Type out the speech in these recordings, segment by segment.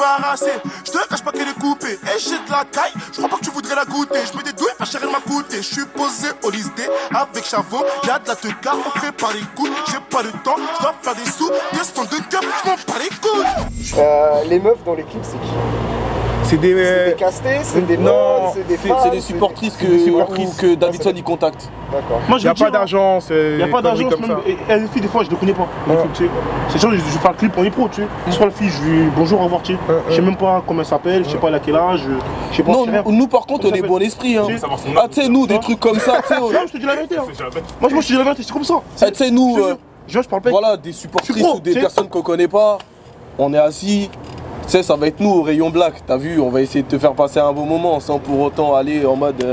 débarrasser. Je te cache pas qu'elle est coupée. Et j'ai de la caille, je crois pas que tu voudrais la goûter. Je mets des douilles, pas cher, elle m'a coûté. Je suis posé au lycée avec Chavot. Y'a de la teca, on prépare les coups. J'ai pas le temps, je dois faire des sous. Descends de cœur, je m'en bats les couilles. Les meufs dans les clips, c'est qui? C'est des castés, c'est des non, modes, c'est des femmes. C'est des supportrices que Davidson y contacte. D'accord. Moi, il n'y a pas d'agence. Il n'y a pas d'agence, même. Et les filles, des fois, je ne les connais pas. C'est sûr, je fais un clip, on est pro, tu sais. Je vois la fille, je lui dis bonjour, au revoir, tu sais. Je sais même pas comment elle s'appelle, je sais pas à quel âge, je sais pas. Non, nous par contre, on est bon esprit. Hein. Ah, tu sais, nous, des trucs comme ça, tu sais. Non, je te dis la vérité. Moi, je te dis la vérité, c'est comme ça. Tu sais, nous, je parle pas. voilà, des supportrices ou des personnes qu'on connaît pas, on est assis. Tu sais, ça va être nous au rayon black, t'as vu, on va essayer de te faire passer un bon moment sans pour autant aller en mode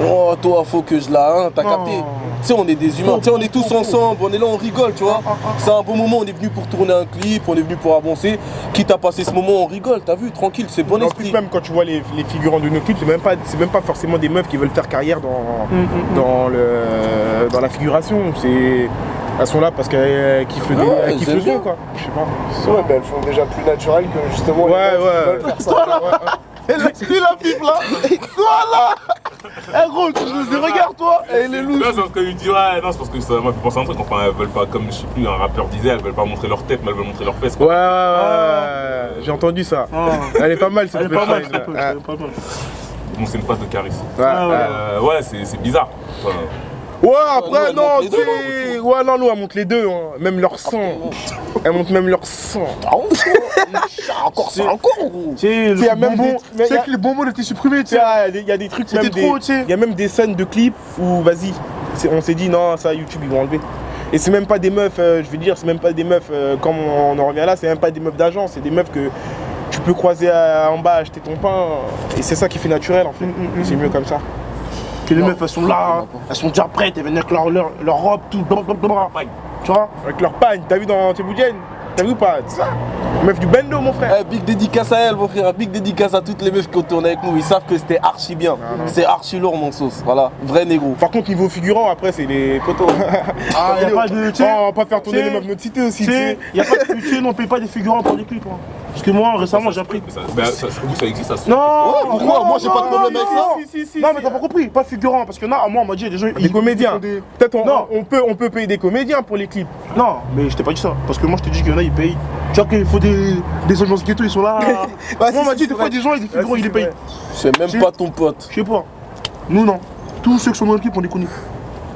oh toi faut que je la t'as capté. Tu sais, on est des humains, tu sais, on est tous ensemble, on est là, on rigole, tu vois. C'est un bon moment, on est venu pour tourner un clip, on est venu pour avancer. Quitte à passer ce moment, on rigole, t'as vu, tranquille, c'est bon esprit. En plus, même quand tu vois les figurants de nos clips, c'est même pas forcément des meufs qui veulent faire carrière dans la figuration. Elles sont là parce qu'elles kiffent le son, quoi. Je sais pas. Ouais, mais elles font déjà plus naturel que justement les meufs qui veulent faire ça. Toi là Et la pipe là Toi là Eh gros, tu me regarde toi Et les loups Non, c'est parce qu'elle lui dit ouais, non, c'est parce que ça m'a fait penser à un truc. Enfin, elles veulent pas, comme je sais plus, un rappeur disait, elles veulent pas montrer leur tête, mais elles veulent montrer leurs fesses. Quoi. Ouais, j'ai entendu ça. Elle est pas mal cette punchline. Bon, c'est une phase de charisme. Ouais, c'est bizarre. Enfin, ouais, après, non, tu sais. Ouais, non, nous, elles montent les deux, hein. Même leur sang. Elles montent même leur sang. Encore ça, encore gros. Tu sais, que les bonbons étaient supprimés, tu sais. Il y a des trucs, c'était trop, tu sais. Il y a même des scènes de clips où, vas-y, on s'est dit, non, ça, YouTube, ils vont enlever. Et c'est même pas des meufs, je veux dire, c'est même pas des meufs, comme on en revient là, c'est même pas des meufs d'agence, c'est des meufs que tu peux croiser en bas, acheter ton pain. Et c'est ça qui fait naturel, en fait. C'est mieux comme ça. Que les meufs elles sont là, elles sont déjà prêtes, elles viennent avec leur robe, tout, tu vois. Avec leur pagne, t'as vu dans Téboudienne? T'as vu ou pas? C'est ça. Meuf du bendo, mon frère. Big dédicace à elle, mon frère. Big dédicace à toutes les meufs qui ont tourné avec nous. Ils savent que c'était archi bien. C'est archi lourd, mon sauce. Voilà, vrai négro. Par contre, niveau figurant, après, c'est les potos. Ah, y'a pas de. On va pas faire tourner les meufs de notre cité aussi. Y'a pas de. Tu sais, on paye pas des figurants pour des clips. Parce que moi, récemment, j'ai appris. ça existe, ça se Non, pourquoi? Moi, j'ai pas de problème avec ça. Non, mais t'as pas compris, pas figurant. Parce que là, moi, on m'a dit, des gens. Des comédiens. Peut-être on peut payer des comédiens pour les clips. Non, mais je t'ai pas dit ça. Parce que moi, je t'ai dit qu'il y en a, ils payent. Tu vois qu'il faut des agences ghetto, ils sont là. Moi, on m'a dit, des fois, des gens, des figurants, ils les payent. C'est même pas ton pote. Je sais pas. Nous, non. Tous ceux qui sont dans l'équipe, on les connaît.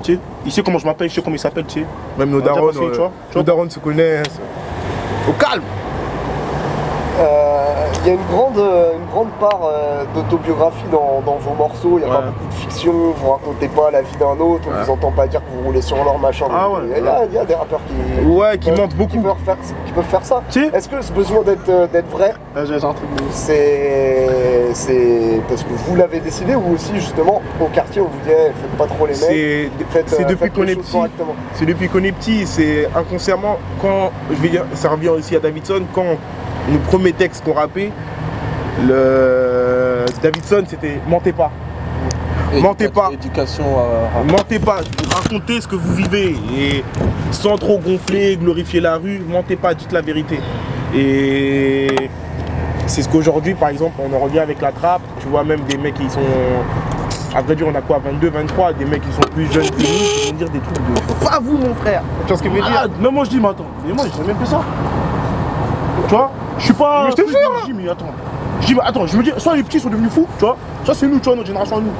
Tu sais, il sait comment je m'appelle, je sais comment il s'appelle, tu sais. Même nos darons, se connaissent. Au calme. Il y a une grande part d'autobiographie dans vos morceaux, il n'y a pas beaucoup de fiction, vous racontez pas la vie d'un autre, on vous entend pas dire que vous roulez sur l'or machin. Il y a des rappeurs qui mentent beaucoup. Qui peuvent faire ça. Est-ce que ce besoin d'être vrai, c'est parce que vous l'avez décidé ou aussi justement au quartier on vous dit faites pas trop les mecs, c'est depuis qu'on est petit. C'est depuis qu'on est petit, c'est inconsciemment quand, je vais dire, ça revient aussi à Davidson, quand nos premiers textes qu'on rappait, Davidson c'était mentez pas. Mentez pas. Éducation mentez pas. Racontez ce que vous vivez et sans trop gonfler, glorifier la rue, mentez pas, dites la vérité. Et c'est ce qu'aujourd'hui par exemple on en revient avec la trappe, tu vois même des mecs qui sont. À vrai dire on a quoi 22, 23, des mecs qui sont plus jeunes que nous qui vont dire des trucs de. Pas vous mon frère. Tu vois ce que je veux dire? Non moi je dis mais attends, mais moi j'ai jamais fait ça. Tu vois? Je suis pas. Mais je te jure! Je dis, mais attends. Je me dis, soit les petits sont devenus fous, tu vois, soit c'est nous, tu vois, notre génération à nous.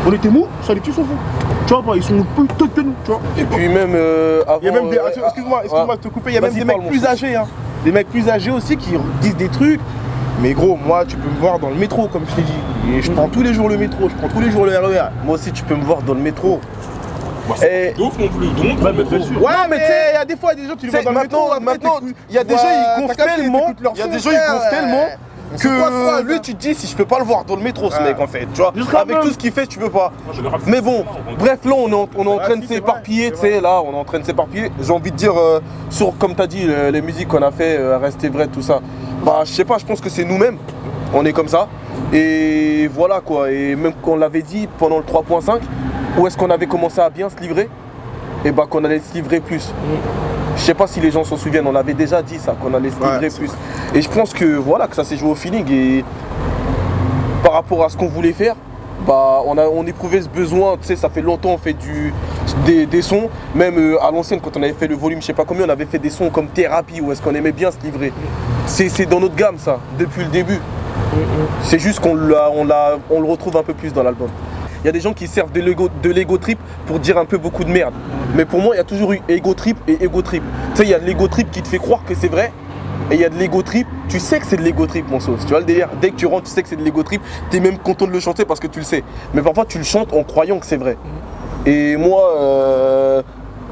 On était mous, soit les petits sont fous. Tu vois, ils sont plus tôt que nous, tu vois. Et puis même avant. Il y a même des. Excuse-moi de te couper, il y a même des mecs plus âgés, hein. Des mecs plus âgés aussi qui disent des trucs. Mais gros, moi, tu peux me voir dans le métro, comme je t'ai dit. Et je prends tous les jours le métro, je prends tous les jours le RER. Moi aussi, tu peux me voir dans le métro. c'est ouf non plus. Ouais, mais tu sais, il y a des fois, des gens qui les voient dans le métro. Maintenant, il y a des gens, ils gonflent tellement. Il y a des gens, ils gonflent tellement. Que lui, tu te dis, si je peux pas le voir dans le métro, ce mec, en fait, tu vois, avec tout ce qu'il fait, tu peux pas. Mais bon, bref, là, on est en train de s'éparpiller, tu sais, là, on est en train de s'éparpiller. J'ai envie de dire, sur, comme t'as dit, les musiques qu'on a fait, rester vrai, tout ça. Bah, je sais pas, je pense que c'est nous-mêmes, on est comme ça. Et voilà, quoi. Et même qu'on l'avait dit pendant le 3.5, où est-ce qu'on avait commencé à bien se livrer, et bah, qu'on allait se livrer plus. Je sais pas si les gens s'en souviennent, on avait déjà dit ça, qu'on allait se livrer plus. Et je pense que voilà, que ça s'est joué au feeling et par rapport à ce qu'on voulait faire, bah on éprouvait ce besoin, tu sais, ça fait longtemps on fait des sons, même à l'ancienne quand on avait fait le volume, je sais pas combien, on avait fait des sons comme Thérapie où est-ce qu'on aimait bien se livrer. C'est dans notre gamme ça, depuis le début. C'est juste qu'on le retrouve un peu plus dans l'album. Il y a des gens qui servent de l'ego trip pour dire un peu beaucoup de merde. Mais pour moi, il y a toujours eu ego trip et ego trip. Tu sais, il y a de l'ego trip qui te fait croire que c'est vrai. Et il y a de l'ego trip, tu sais que c'est de l'ego trip mon sauce. Tu vois le délire, dès que tu rentres, tu sais que c'est de l'ego trip. T'es même content de le chanter parce que tu le sais. Mais parfois, tu le chantes en croyant que c'est vrai. Et moi,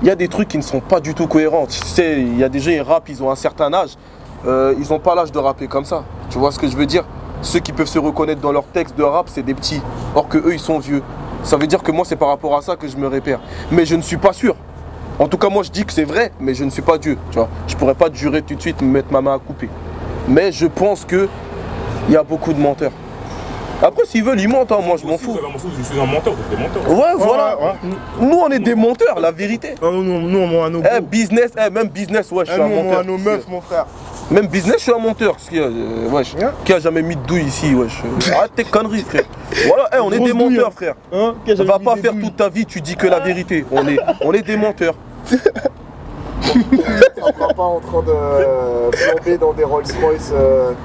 il y a des trucs qui ne sont pas du tout cohérents. Tu sais, il y a des gens, ils rappent, ils ont un certain âge. Ils n'ont pas l'âge de rapper comme ça. Tu vois ce que je veux dire? Ceux qui peuvent se reconnaître dans leur texte de rap, c'est des petits. Or que eux, ils sont vieux. Ça veut dire que moi, c'est par rapport à ça que je me répère. Mais je ne suis pas sûr. En tout cas, moi, je dis que c'est vrai, mais je ne suis pas Dieu. Tu vois, je pourrais pas te jurer tout de suite, me mettre ma main à couper. Mais je pense que il y a beaucoup de menteurs. Après, s'ils veulent, ils mentent. Hein. Moi, je m'en fous. Je suis un menteur, vous êtes des menteurs. Ouais, voilà. Ouais. Nous, on est des menteurs, la vérité. Nous, on ment à nos business, même business, ouais, je suis un menteur. Nous, on ment à nos meufs, mon frère. Même business, je suis un menteur. Wesh, qui a jamais mis de douille ici, wesh. Arrête tes conneries, frère. Voilà, on est des menteurs, frère. Va pas faire toute ta vie, tu dis que la vérité. On est des menteurs. Tu ne seras pas en train de flamber dans des Rolls-Royce.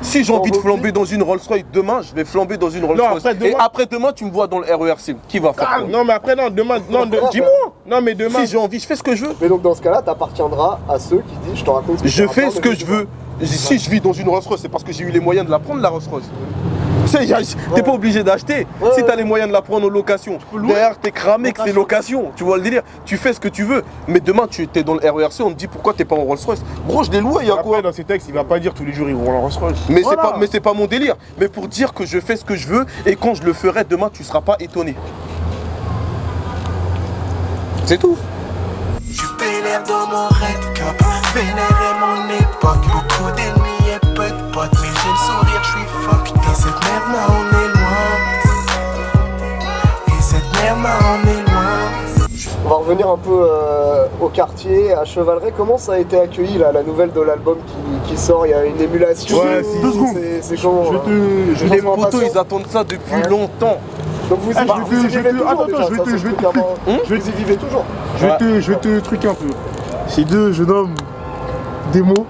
Si j'ai envie de flamber dans une Rolls-Royce demain, je vais flamber dans une Rolls-Royce. Et après-demain, tu me vois dans le RERC. Qui va faire Non, mais après, non, demain, dis-moi. Non, mais demain. Si j'ai envie, je fais ce que je veux. Mais donc, dans ce cas-là, t'appartiendras à ceux qui disent je te raconte ce que je fais ce que je veux. Si je vis dans une Rolls-Royce, c'est parce que j'ai eu les moyens de la prendre, la Rolls-Royce. T'es pas obligé d'acheter. Si t'as les moyens de la prendre en location, derrière t'es cramé que c'est location. Tu vois le délire. Tu fais ce que tu veux. Mais demain tu es dans le RERC, on te dit pourquoi t'es pas en Rolls-Royce. Gros, je l'ai loué, y'a quoi? Dans ces textes, il va pas dire tous les jours ils vont en Rolls-Royce. Mais c'est pas mon délire. Mais pour dire que je fais ce que je veux et quand je le ferai demain, tu seras pas étonné. C'est tout. Je suis pénère dans mon red cap, vénère mon époque. Beaucoup d'ennemis et peu de potes, mais j'ai le sourire, je suis fucked. Et cette merde là, on est loin. Et cette merde là, on est loin. On va revenir un peu au quartier, à Chevaleret. Comment ça a été accueilli là, la nouvelle de l'album qui sort? Il y a une émulation. Ouais, c'est 2 secondes. C'est comment? Les potos, ils attendent ça depuis longtemps. Donc vous y vivez toujours. Je vais te truquer un peu. Ces 2 jeunes hommes, Démo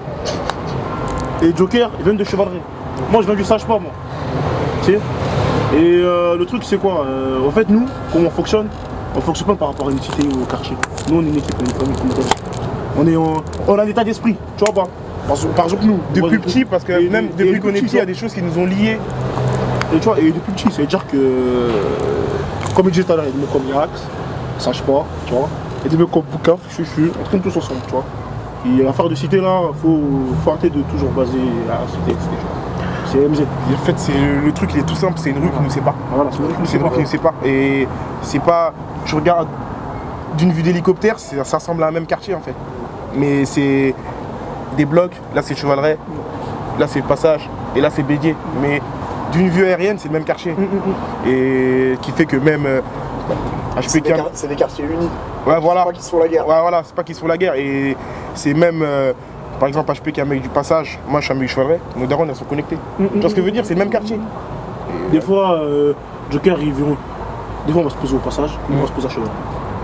et Joker, ils viennent de Chevaleret. Moi je viens du Sage-Pas, moi. Tu sais. Et le truc c'est quoi? En fait nous, comment on fonctionne pas par rapport à une cité ou au quartier. Nous on est une équipe, on est une famille. On a un état d'esprit, tu vois pas? Par exemple nous, depuis petit, parce que même depuis qu'on est petit, il y a des choses qui nous ont liés. Et tu vois, et depuis petit, ça veut dire que, comme il disait tout à l'heure, il y a des mecs comme Irax, Sage-Pas, tu vois, et des mecs comme Boukaf, Chuchu, on traîne tous ensemble, tu vois. Et l'affaire de cité là, faut arrêter de toujours baser la cité, etc. C'est MZ. En fait, le truc, il est tout simple, c'est une rue qui nous sépare. Voilà, c'est une rue qui nous sépare. Et c'est pas. Tu regardes d'une vue d'hélicoptère, ça ressemble à un même quartier en fait. Mais c'est des blocs, là c'est Chevaleret, là c'est le Passage, et là c'est Bédier. Mais d'une vue aérienne, c'est le même quartier. Et qui fait que même HPK. C'est des quartiers unis. Ouais, voilà. C'est pas qu'ils se font la guerre. Ouais, voilà, c'est pas qu'ils se font la guerre. Et c'est même. Par exemple, HP qui est un mec du Passage, moi je suis un mec du Chevaleret, nos darons elles sont connectés. Tu vois ce que je veux dire? C'est le même quartier. Des fois, Joker, ils verront. Des fois, on va se poser au Passage, on va se poser à Chevaleret.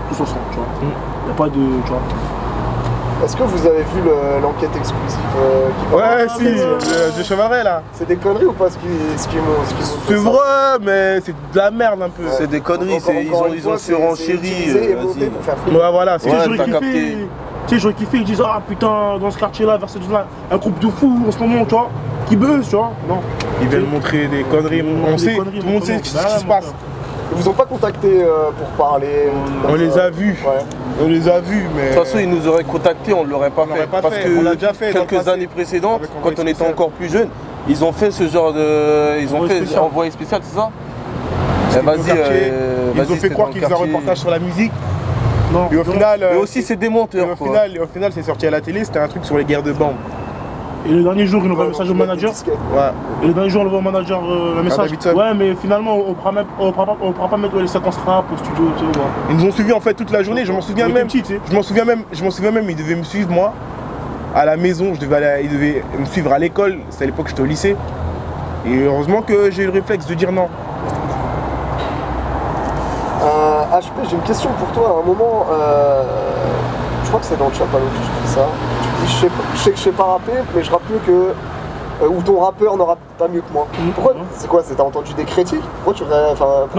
Tous ensemble, tu vois. Il n'y a pas de. Tu vois. Est-ce que vous avez vu l'enquête exclusive Ouais, si, de Chevaleret là. C'est des conneries ou pas ce qu'ils m'ont C'est vrai, mais c'est de la merde un peu. Ouais. C'est des conneries, ils ont surenchéri. Ouais, voilà, c'est j'aurais kiffé. Tu sais, j'aurais kiffé, ils disent ah putain, dans ce quartier-là, vers cette zone-là, un groupe de fous en ce moment, tu vois, qui buzz, tu vois. Non. Ils viennent montrer des conneries, on sait, tout le monde sait ce qui se passe. Ils vous ont pas contacté pour parler? On les a vus. Ouais. On les a vus, mais. De toute façon, ils nous auraient contactés, on ne l'aurait pas fait. Parce que on l'a déjà fait quelques années précédentes, quand on était encore plus jeunes, ils ont fait ce genre de. Ils ont fait envoyé spécial, c'est ça? Ils ont fait croire qu'ils faisaient un reportage sur la musique. Non. Et au final. Mais aussi, c'est des menteurs. Au final, c'est sorti à la télé, c'était un truc sur les guerres de bandes. Et le dernier jour, il envoie un message au manager. Ouais. Et le dernier jour, on envoie au manager le message. Ouais, mais finalement, on ne pourra pas mettre les séquences rap au studio. Tu vois. Ils nous ont suivis en fait toute la journée. Je m'en souviens même. Ils devaient me suivre moi. à la maison, il devait me suivre à l'école, c'était à l'époque que j'étais au lycée. Et heureusement que j'ai eu le réflexe de dire non. HP, j'ai une question pour toi. À un moment, je crois que c'est dans le Chapalo que tu dis ça. Tu dis, je sais que je sais pas rapper, mais je rappe mieux que... ou ton rappeur ne rappe pas mieux que moi. Pourquoi? C'est quoi? T'as entendu des critiques? Pourquoi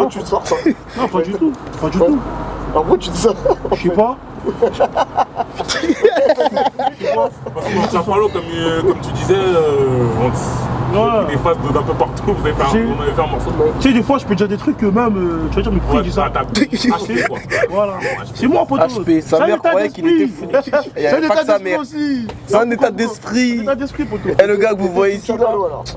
tu te sors ça? Non, pas du tout. Pas du tout. Alors pourquoi tu dis ça? Je sais pas. Parce que Chapalo, comme tu disais, des phases d'un peu partout, on avait fait un morceau. Tu sais, des fois, je peux dire des trucs que même, tu vas dire, mais pourquoi il dit ça? HP, quoi. Voilà. C'est moi, poteau. HP, sa mère croyait qu'il était fou. Il y avait pas que sa mère. C'est un état d'esprit. État d'esprit, poteau. Et le gars que vous voyez ici, là,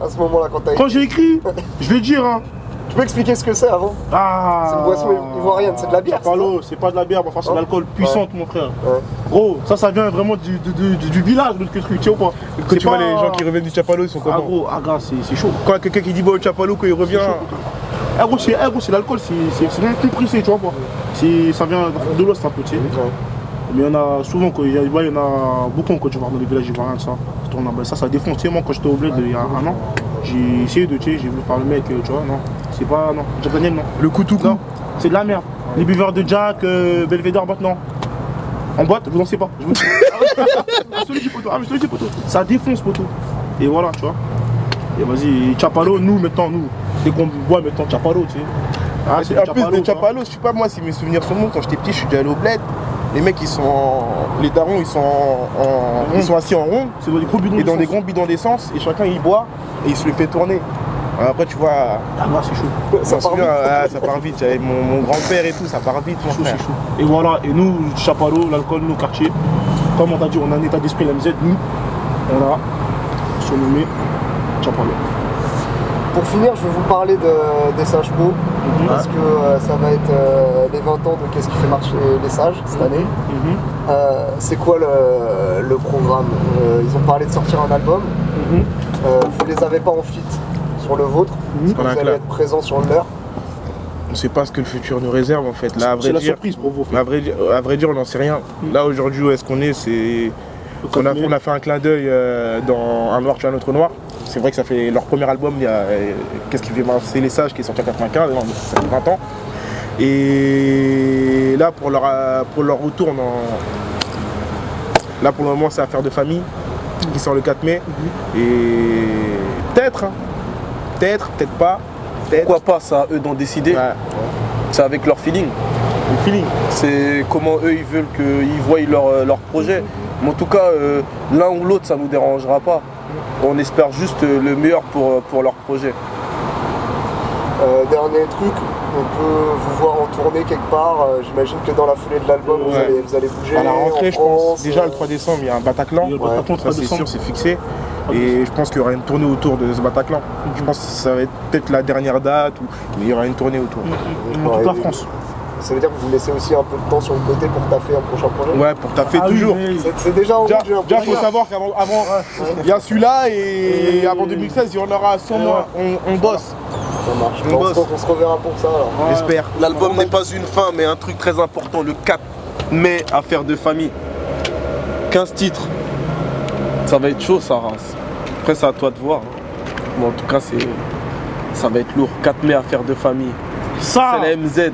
à ce moment-là, quand j'ai écrit, je vais dire, hein. Tu peux expliquer ce que c'est avant? C'est une boisson ivoirienne, c'est de la bière. Chapalo, c'est pas de la bière, enfin c'est de l'alcool puissante, mon frère. Ouais. Gros, ça vient vraiment du village, le truc, tu sais ou pas? Quand tu vois les gens qui reviennent du Chapalo, ils sont comment? Ah gros, gars, c'est chaud. Quand quelqu'un qui dit au Chapalo, quand il revient... Gros, c'est l'alcool, c'est rien plus pressé, tu vois pas? Ça vient de l'Ouest un peu, tu sais. Mais il y en a souvent, il y en a beaucoup quand tu vas dans les villages ivoiriens, ça défonce. Tu sais, moi quand j'étais au bled il y a un an, j'ai essayé de, tu sais, j'ai voulu faire le mec, tu vois, non. C'est pas, non. Jack Daniel, non. Le coutou, non. C'est de la merde. Les buveurs de Jack, Belvedere, boîte, non. En boîte, vous n'en savez pas. Je te le dis, poteau. Ça défonce, poteau. Et voilà, tu vois. Et vas-y, Chapalo, dès qu'on boit maintenant Chapalo, tu sais. En plus de Chapalo, je sais pas moi si mes souvenirs sont bons, quand j'étais petit, je suis déjà allé au bled. Les mecs, les darons, ils sont assis en rond et dans des grands bidons d'essence et chacun il boit et il se le fait tourner. Alors après tu vois, c'est chaud. Ça part vite. J'avais mon grand-père et tout, ça part vite. C'est chaud. Et voilà, et nous, Chapalo, l'alcool, nos quartiers, comme on t'a dit, on a un état d'esprit LMZ, nous, on a surnommé Chapalo. Pour finir, je vais vous parler des Sages Po, parce que ça va être les 20 ans de Qu'est-ce qui fait marcher les sages cette année. C'est quoi le programme? Ils ont parlé de sortir un album. Vous les avez pas en feat sur le vôtre, parce que vous allez être présent sur le leur. On sait pas ce que le futur nous réserve en fait. Là, c'est la surprise pour vous. À vrai dire, on n'en sait rien. Là aujourd'hui, où est-ce qu'on est, c'est... On a fait un clin d'œil dans Un Noir tu as un autre noir. C'est vrai que ça fait leur premier album, il y a Qu'est-ce qui fait marcher les sages qui est sorti en 95, ça fait 20 ans. Et là pour leur retour, là pour le moment c'est Affaire de famille qui sort le 4 mai. Et peut-être pas. Pourquoi pas, ça eux d'en décider. Ouais. C'est avec leur feeling. Le feeling. C'est comment eux ils veulent qu'ils voient leur projet. Mais en tout cas, l'un ou l'autre, ça ne nous dérangera pas. On espère juste le meilleur pour leur projet. Dernier truc, on peut vous voir en tournée quelque part. J'imagine que dans la foulée de l'album, vous allez bouger. À la rentrée, en France, je pense. Déjà le 3 décembre, il y a un Bataclan. Ça c'est sûr, c'est fixé. Et je pense qu'il y aura une tournée autour de ce Bataclan. Je pense que ça va être peut-être la dernière date, mais il y aura une tournée autour. En toute la France. Ça veut dire que vous laissez aussi un peu de temps sur le côté pour taffer un prochain projet? Ouais, pour taffer toujours. C'est déjà en route. Déjà, faut savoir qu'avant, il y a celui-là et avant 2016, il y en aura 100 mois. On bosse. Ça marche. On se reverra pour ça alors. J'espère. L'album n'est pas une fin, mais un truc très important. Le 4 mai, Affaire de famille. 15 titres. Ça va être chaud, ça, race. Après, c'est à toi de voir. Mais en tout cas, ça va être lourd. 4 mai, Affaire de famille. C'est la MZ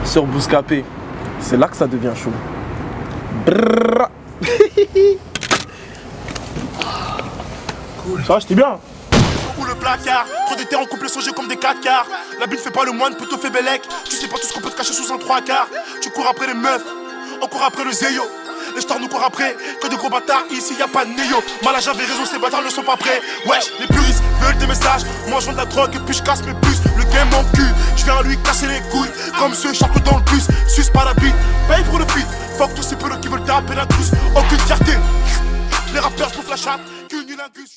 sur Bouscapé. C'est là que ça devient chaud. Cool. Ça va, j'étais bien. Ou le placard, trop d'été en couple songé comme des 4 quarts. La bite fait pas le moine, plutôt fait bellec. Tu sais pas tout ce qu'on peut te cacher sous un 3 quarts. Tu cours après les meufs, on court après le zéyo. Les stars nous courent après, que de gros bâtards, ici y a pas de néo. Malade j'avais raison, ces bâtards ne sont pas prêts. Wesh, les puristes veulent des messages. Moi je vends de la drogue et puis je casse mes puces. Le game en cul, je viens à lui casser les couilles. Comme ceux charcot dans le bus, suce pas la bite, paye pour le feat. Fuck tous ces pelos qui veulent taper la trousse. Aucune fierté, les rappeurs bouffent la chatte, qu'une lingus.